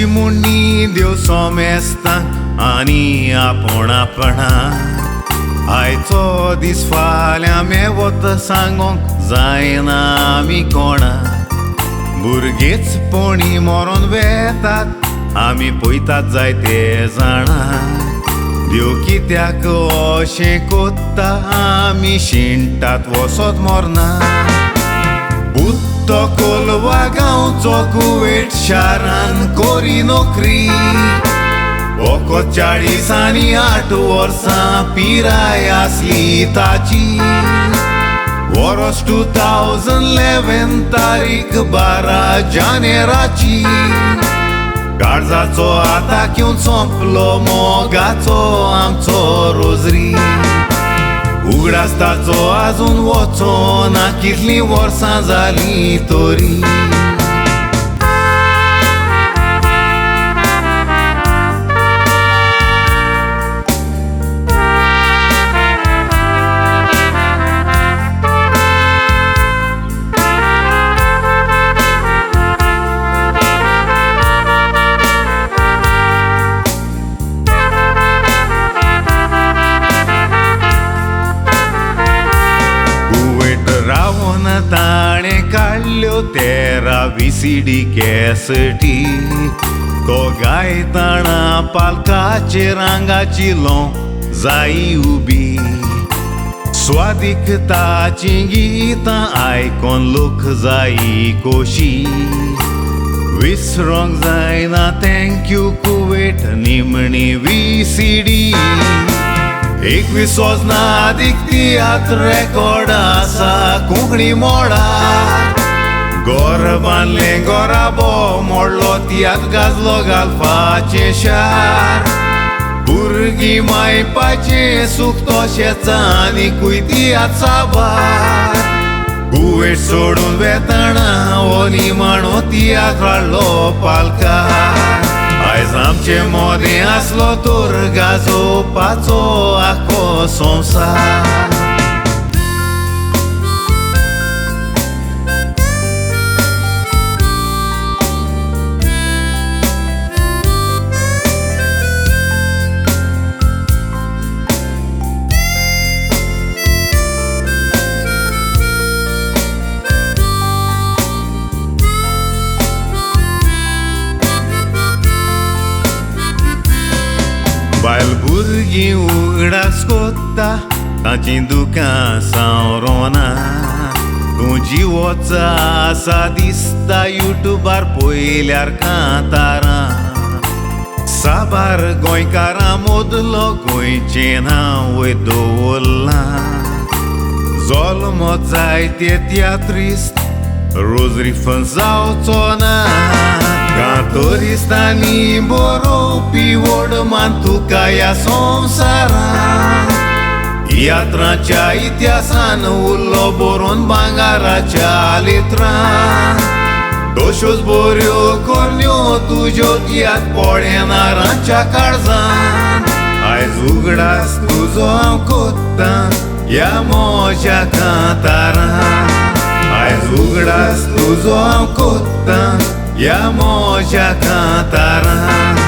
आमची मुन्नी देव सोमेस्तांक आनी आपणा आयचो दीस फाल्यां मेवत सांगोंक जायना आमी कोणा भुरगेचपणी मरोन वेतात आमी पळयतात जायते जाणा देव कित्याक अशें कोत्ता आमी शिणटात वसोत मोरना बुद्दो कोलवा गांवचो कुवेट शारान कोरी नोकरी वोकोत 40 आनी 8 वर्सां पिराय आसली ताची वर्स 2011 तारीख 12 जानेराची काळजाचो आतां घेवन सोंपलो मोगाचो आमचो रोजरी उगडास ताचो आजून वचो ना कितलीं वर्सां जालीं तरी ताणें काडल्यो 13 VCD कॅसटी तो गायताना पालकाचेर आंगाची लो जाई उबी स्वादिकताची गितां आयकोन लोक जाई कोशी विसरोंक जायना थँक्यू कुवेट निमणी VCD 21 वजनादीक तियात्र रेकॉर्ड आसा कोंकणी मोडा गोर बांदलें गोराबो मोडलो तियात्र गाजलो घालपाचें शार भुरगीं मायपाचें सूख तशेंच आनीकूय तियात्र साबार कुवेट सोडून वेताना हो निमाणो तियात्र हाडलो पालकार आयज आमचे मोदें आसलो तर गाजोवपाचो आख्खो संवसार बायल भुरगीं उगडास कोत्ता तांचीं दुकां सावरोना तूं जिवोच आसा दिसता युट्यूबार पयल्यार कांतारां साबार गोंयकारां मोदलो गोंयचें नांव वयर दवरलां जल्म जायते तियात्रिस्ट रोजरी फर्न्स जावचो ना कातरिस्तांनी बरोवपी व्हड मान तुका ह्या संवसारांत तियात्राच्या इतिहासान उरलो बरोवन भांगाराच्या लेत्रांत तश्योच बऱ्यो करण्यो तुज्यो तियात्र पळेनारांच्या काळजांत आयज उगडास तुजो हांव कोत्तां ह्या मोज्या कांतारांत आयज उगडास तुजो हांव कोत्तां ह्या मोज्या कांतारांत